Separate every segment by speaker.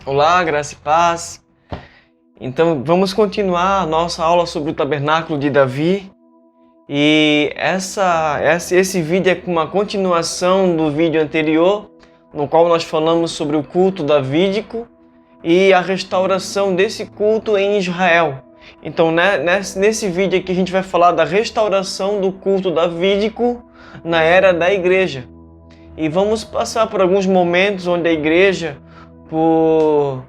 Speaker 1: Olá, graça e paz. Então, vamos continuar a nossa aula sobre o tabernáculo de Davi. E esse vídeo é uma continuação do vídeo anterior, no qual nós falamos sobre o culto davídico e a restauração desse culto em Israel. Então, nesse vídeo aqui a gente vai falar da restauração do culto davídico na era da igreja. E vamos passar por alguns momentos onde a igreja, por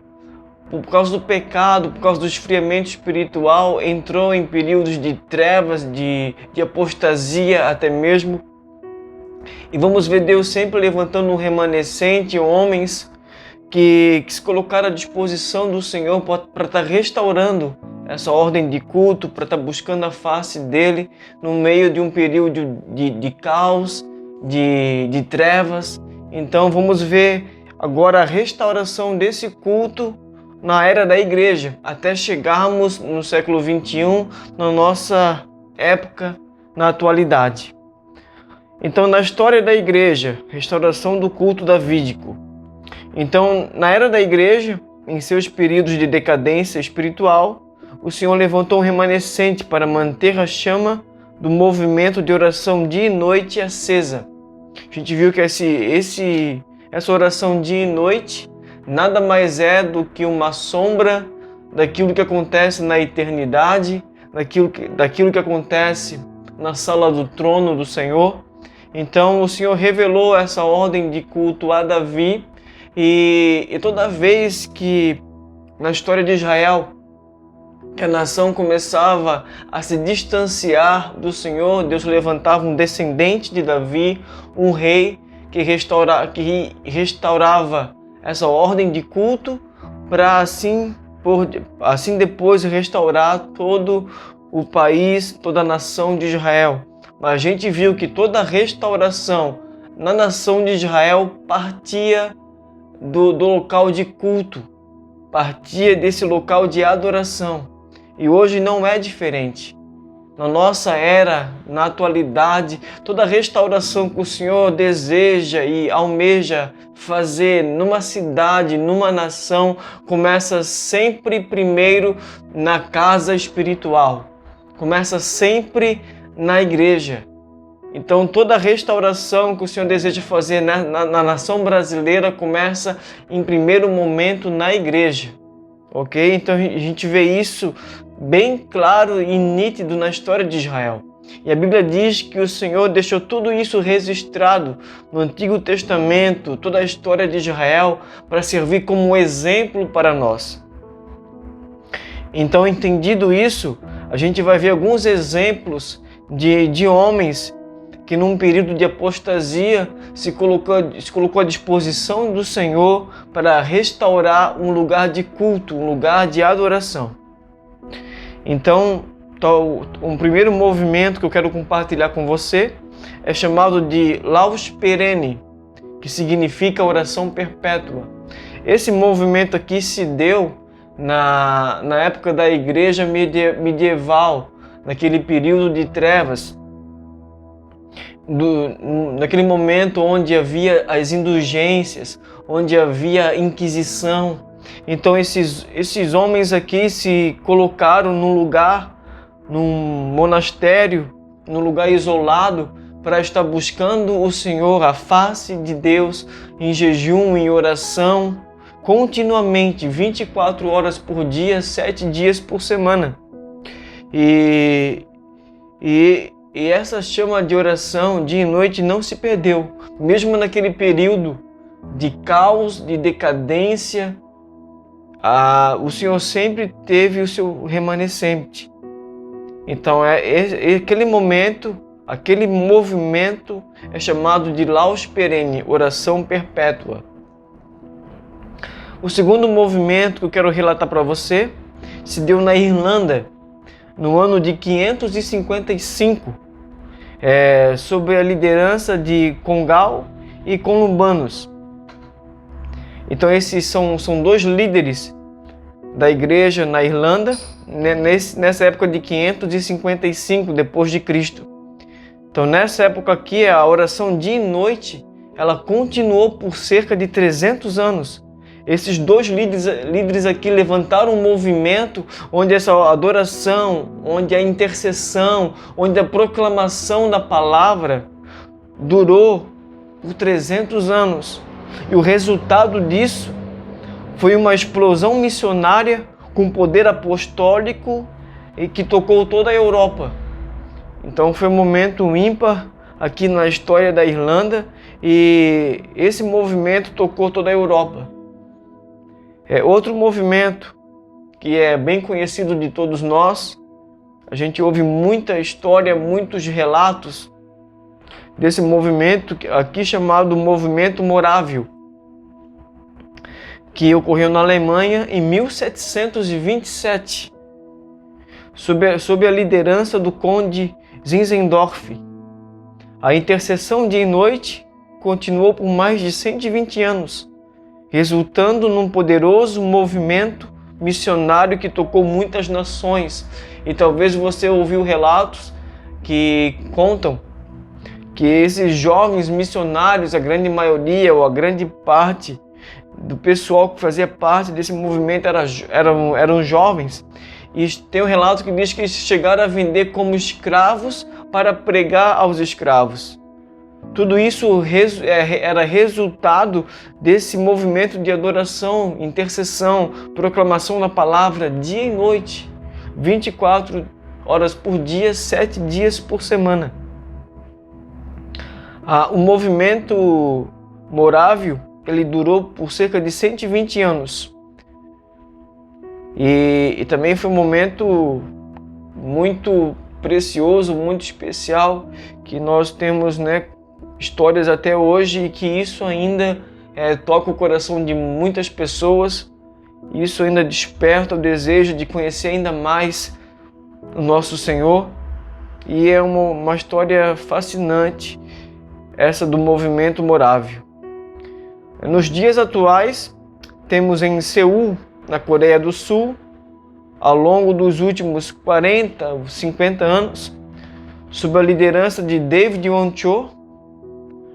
Speaker 1: causa do pecado, por causa do esfriamento espiritual, entrou em períodos de trevas, de apostasia até mesmo. E vamos ver Deus sempre levantando um remanescente, homens que se colocaram à disposição do Senhor para estar restaurando essa ordem de culto, para estar buscando a face dele no meio de um período de caos, de trevas. Então vamos ver agora a restauração desse culto na era da igreja, até chegarmos no século 21, na nossa época, na atualidade. Então, na história da igreja, restauração do culto davídico. Então, na era da igreja, em seus períodos de decadência espiritual, o Senhor levantou um remanescente para manter a chama do movimento de oração dia e noite acesa. A gente viu que essa oração dia e noite nada mais é do que uma sombra daquilo que acontece na eternidade, daquilo que acontece na sala do trono do Senhor. Então o Senhor revelou essa ordem de culto a Davi e toda vez que na história de Israel que a nação começava a se distanciar do Senhor, Deus levantava um descendente de Davi, um rei que restaurava essa ordem de culto para assim depois restaurar todo o país, toda a nação de Israel. Mas a gente viu que toda a restauração na nação de Israel partia do local de culto, partia desse local de adoração. E hoje não é diferente. Na nossa era, na atualidade, toda a restauração que o Senhor deseja e almeja fazer numa cidade, numa nação, começa sempre primeiro na casa espiritual. Começa sempre na igreja. Então toda a restauração que o Senhor deseja fazer na nação brasileira começa em primeiro momento na igreja. Ok? Então a gente vê isso bem claro e nítido na história de Israel. E a Bíblia diz que o Senhor deixou tudo isso registrado no Antigo Testamento, toda a história de Israel, para servir como exemplo para nós. Então, entendido isso, a gente vai ver alguns exemplos de homens que num período de apostasia se colocou à disposição do Senhor para restaurar um lugar de culto, um lugar de adoração. Então, um primeiro movimento que eu quero compartilhar com você é chamado de Laus Perene, que significa oração perpétua. Esse movimento aqui se deu na época da igreja medieval, naquele período de trevas, naquele momento onde havia as indulgências, onde havia inquisição. Então esses homens aqui se colocaram num monastério, num lugar isolado, para estar buscando o Senhor, a face de Deus, em jejum, em oração, continuamente, 24 horas por dia, 7 dias por semana. E essa chama de oração dia e noite não se perdeu, mesmo naquele período de caos, de decadência. O Senhor sempre teve o seu remanescente. Então aquele movimento é chamado de Laus Perene, oração perpétua. O segundo movimento que eu quero relatar para você se deu na Irlanda, no ano de 555, sob a liderança de Congal e Columbanus. Então esses são dois líderes da igreja na Irlanda, nessa época de 555 depois de Cristo. Então nessa época aqui, a oração dia e noite, ela continuou por cerca de 300 anos. Esses dois líderes aqui levantaram um movimento onde essa adoração, onde a intercessão, onde a proclamação da palavra durou por 300 anos. E o resultado disso foi uma explosão missionária com poder apostólico e que tocou toda a Europa. Então foi um momento ímpar aqui na história da Irlanda e esse movimento tocou toda a Europa. Outro movimento que é bem conhecido de todos nós, a gente ouve muita história, muitos relatos desse movimento aqui chamado Movimento Morávio, que ocorreu na Alemanha em 1727, sob a liderança do conde Zinzendorf. A intercessão dia e noite continuou por mais de 120 anos, resultando num poderoso movimento missionário que tocou muitas nações. E talvez você ouviu relatos que contam que esses jovens missionários, a grande maioria ou a grande parte do pessoal que fazia parte desse movimento eram jovens. E tem um relato que diz que eles chegaram a vender como escravos para pregar aos escravos. Tudo isso era resultado desse movimento de adoração, intercessão, proclamação da palavra dia e noite, 24 horas por dia, 7 dias por semana. O movimento morávio, ele durou por cerca de 120 anos. E também foi um momento muito precioso, muito especial, que nós temos, histórias até hoje e que isso ainda toca o coração de muitas pessoas. Isso ainda desperta o desejo de conhecer ainda mais o nosso Senhor. E é uma história fascinante, essa do movimento morávio. Nos dias atuais, temos em Seul, na Coreia do Sul, ao longo dos últimos 40 ou 50 anos, sob a liderança de David Won-cho,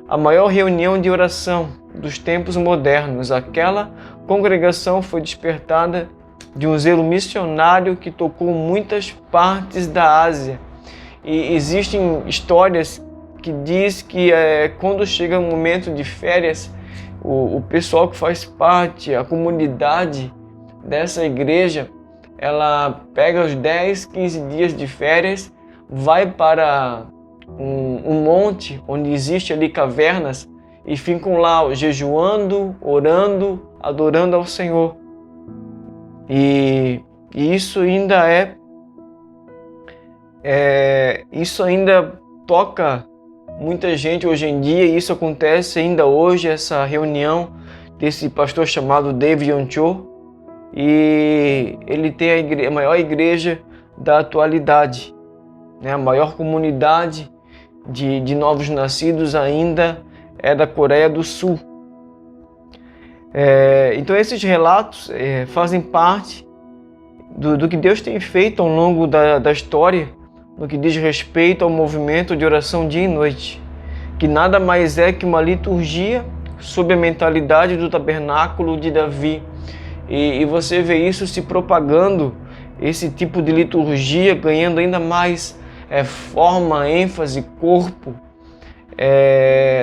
Speaker 1: a maior reunião de oração dos tempos modernos. Aquela congregação foi despertada de um zelo missionário que tocou muitas partes da Ásia. E existem histórias que diz que quando chega um momento de férias, o pessoal que faz parte, a comunidade dessa igreja, ela pega os 10, 15 dias de férias, vai para um monte onde existe ali cavernas e ficam lá jejuando, orando, adorando ao Senhor. E isso ainda isso ainda toca muita gente hoje em dia, e isso acontece ainda hoje, essa reunião desse pastor chamado David Won-cho, e ele tem a maior igreja da atualidade, a maior comunidade de novos nascidos ainda é da Coreia do Sul. Então esses relatos fazem parte do que Deus tem feito ao longo da história, no que diz respeito ao movimento de oração dia e noite, que nada mais é que uma liturgia sob a mentalidade do tabernáculo de Davi. E você vê isso se propagando, esse tipo de liturgia ganhando ainda mais forma, ênfase, corpo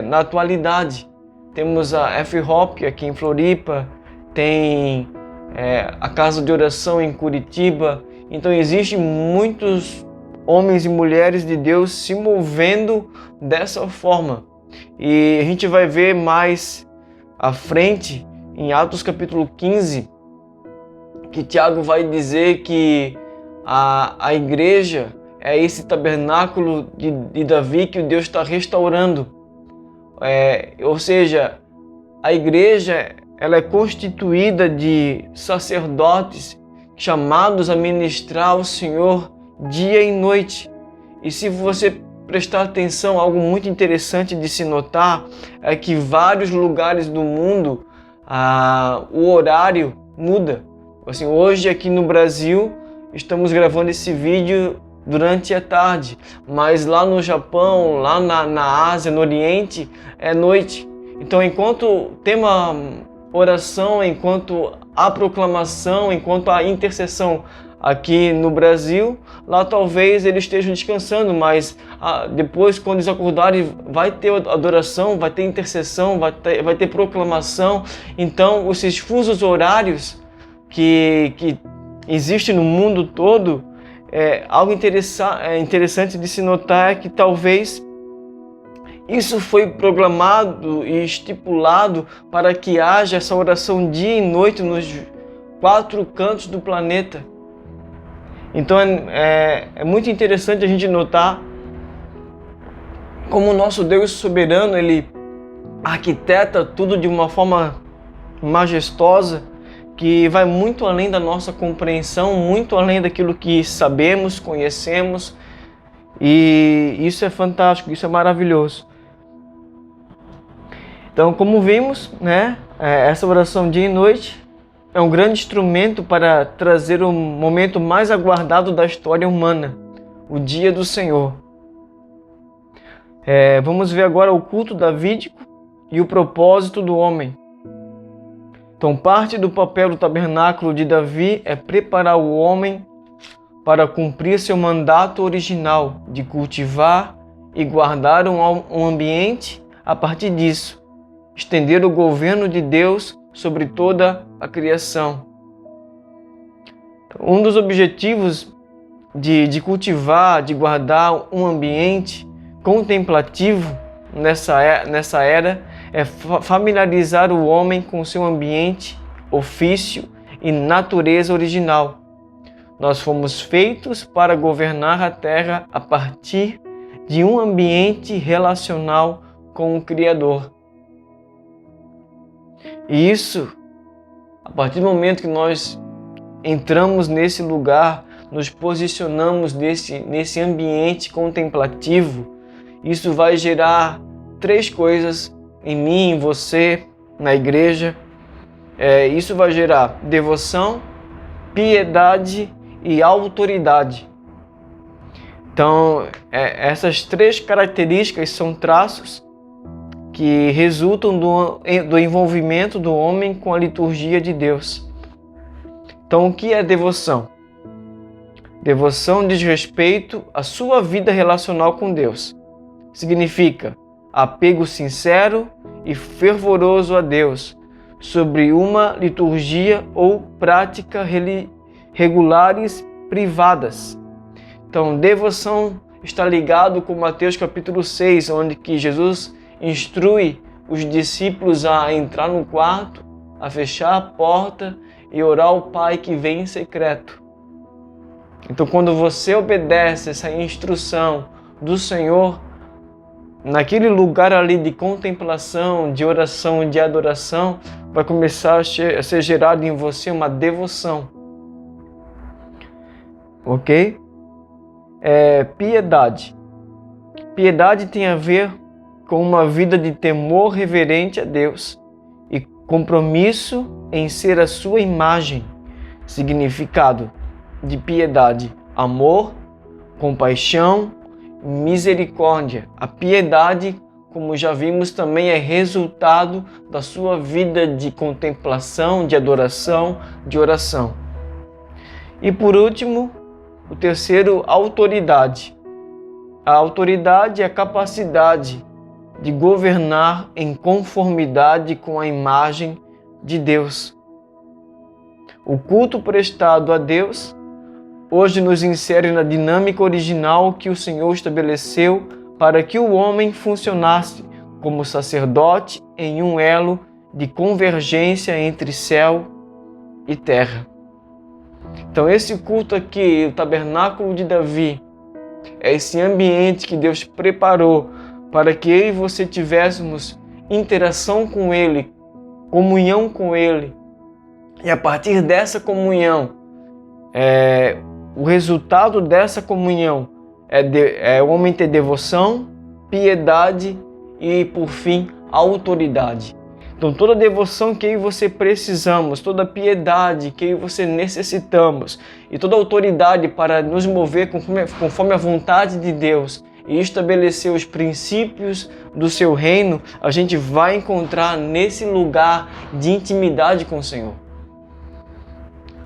Speaker 1: na atualidade. Temos a F-Hop aqui em Floripa, tem a Casa de Oração em Curitiba. Então existem muitos homens e mulheres de Deus se movendo dessa forma. E a gente vai ver mais à frente, em Atos capítulo 15, que Tiago vai dizer que a igreja é esse tabernáculo de Davi que Deus está restaurando. Ou seja, a igreja ela é constituída de sacerdotes chamados a ministrar ao Senhor dia e noite. E se você prestar atenção, algo muito interessante de se notar é que vários lugares do mundo o horário muda. Assim, hoje aqui no Brasil estamos gravando esse vídeo durante a tarde, mas lá no Japão, lá na Ásia, no Oriente, é noite. Então enquanto tem oração, enquanto a proclamação, enquanto a intercessão aqui no Brasil, lá talvez eles estejam descansando, mas depois, quando eles acordarem, vai ter adoração, vai ter intercessão, vai ter proclamação. Então, esses fusos horários que existem no mundo todo, algo interessante de se notar é que talvez isso foi programado e estipulado para que haja essa oração dia e noite nos 4 cantos do planeta. Então é muito interessante a gente notar como o nosso Deus soberano, Ele arquiteta tudo de uma forma majestosa, que vai muito além da nossa compreensão, muito além daquilo que sabemos, conhecemos, e isso é fantástico, isso é maravilhoso. Então, como vimos, essa oração dia e noite é um grande instrumento para trazer o momento mais aguardado da história humana, o dia do Senhor. Vamos ver agora o culto davídico e o propósito do homem. Então, parte do papel do tabernáculo de Davi é preparar o homem para cumprir seu mandato original de cultivar e guardar um ambiente a partir disso, estender o governo de Deus sobre toda a criação. Um dos objetivos de cultivar, de guardar um ambiente contemplativo nessa era é familiarizar o homem com seu ambiente, ofício e natureza original. Nós fomos feitos para governar a terra a partir de um ambiente relacional com o Criador. E isso, a partir do momento que nós entramos nesse lugar, nos posicionamos nesse ambiente contemplativo, isso vai gerar 3 coisas em mim, em você, na igreja. Isso vai gerar devoção, piedade e autoridade. Então, essas 3 características são traços que resultam do envolvimento do homem com a liturgia de Deus. Então, o que é devoção? Devoção diz respeito à sua vida relacional com Deus. Significa apego sincero e fervoroso a Deus, sobre uma liturgia ou prática regulares privadas. Então, devoção está ligado com Mateus capítulo 6, onde que Jesus instrui os discípulos a entrar no quarto, a fechar a porta e orar ao Pai que vem em secreto. Então, quando você obedece essa instrução do Senhor, naquele lugar ali de contemplação, de oração, de adoração, vai começar a ser gerado em você uma devoção. Ok? Piedade. Piedade tem a ver com uma vida de temor reverente a Deus e compromisso em ser a sua imagem. Significado de piedade: amor, compaixão, misericórdia. A piedade, como já vimos, também é resultado da sua vida de contemplação, de adoração, de oração. E por último, o terceiro, autoridade. A autoridade é a capacidade de governar em conformidade com a imagem de Deus. O culto prestado a Deus hoje nos insere na dinâmica original que o Senhor estabeleceu para que o homem funcionasse como sacerdote em um elo de convergência entre céu e terra. Então esse culto aqui, o tabernáculo de Davi, é esse ambiente que Deus preparou para que eu e você tivéssemos interação com Ele, comunhão com Ele. E a partir dessa comunhão, o resultado dessa comunhão é o homem ter devoção, piedade e, por fim, autoridade. Então, toda devoção que eu e você precisamos, toda piedade que eu e você necessitamos e toda autoridade para nos mover conforme a vontade de Deus e estabelecer os princípios do seu reino, a gente vai encontrar nesse lugar de intimidade com o Senhor.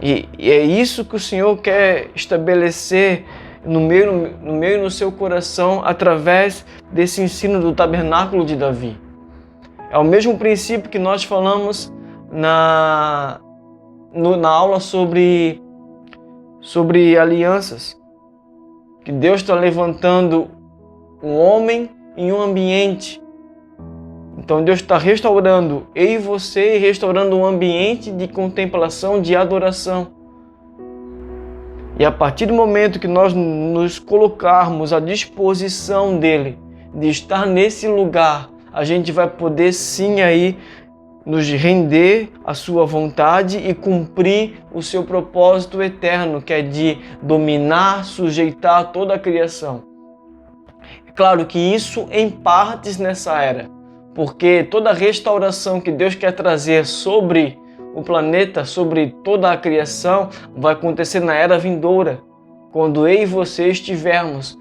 Speaker 1: E é isso que o Senhor quer estabelecer no meu e no seu coração através desse ensino do tabernáculo de Davi. É o mesmo princípio que nós falamos na aula sobre alianças. Que Deus está levantando um homem em um ambiente. Então Deus está restaurando eu e você, restaurando um ambiente de contemplação, de adoração. E a partir do momento que nós nos colocarmos à disposição dele, de estar nesse lugar, a gente vai poder sim aí nos render à sua vontade e cumprir o seu propósito eterno, que é de dominar, sujeitar toda a criação. É claro que isso em partes nessa era, porque toda a restauração que Deus quer trazer sobre o planeta, sobre toda a criação, vai acontecer na era vindoura, quando eu e você estivermos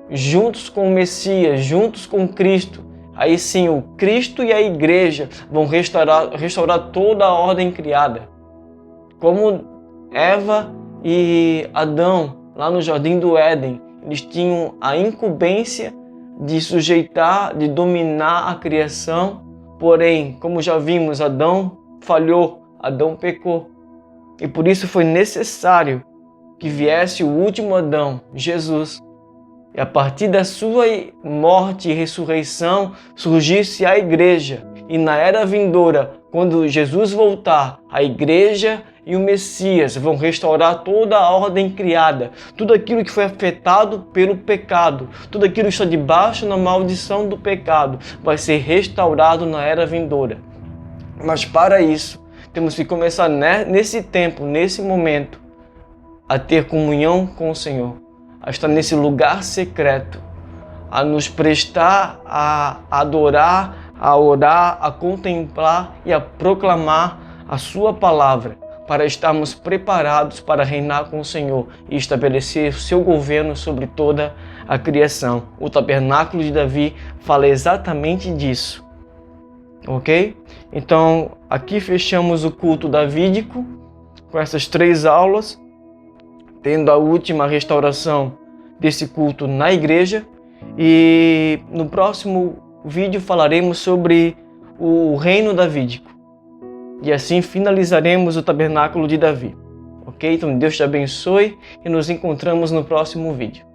Speaker 1: juntos com o Messias, juntos com Cristo. Aí sim, o Cristo e a igreja vão restaurar toda a ordem criada. Como Eva e Adão, lá no Jardim do Éden, eles tinham a incumbência de sujeitar, de dominar a criação. Porém, como já vimos, Adão falhou, Adão pecou. E por isso foi necessário que viesse o último Adão, Jesus. E a partir da sua morte e ressurreição surgisse a igreja. E na era vindoura, quando Jesus voltar, a igreja e o Messias vão restaurar toda a ordem criada. Tudo aquilo que foi afetado pelo pecado, tudo aquilo que está debaixo da maldição do pecado, vai ser restaurado na era vindoura. Mas para isso, temos que começar nesse tempo, nesse momento, a ter comunhão com o Senhor. A estar nesse lugar secreto, a nos prestar a adorar, a orar, a contemplar e a proclamar a sua palavra, para estarmos preparados para reinar com o Senhor e estabelecer o seu governo sobre toda a criação. O tabernáculo de Davi fala exatamente disso, ok? Então, aqui fechamos o culto davídico com essas 3 aulas, tendo a última restauração desse culto na igreja, e no próximo vídeo falaremos sobre o reino davídico, e assim finalizaremos o tabernáculo de Davi, ok? Então Deus te abençoe e nos encontramos no próximo vídeo.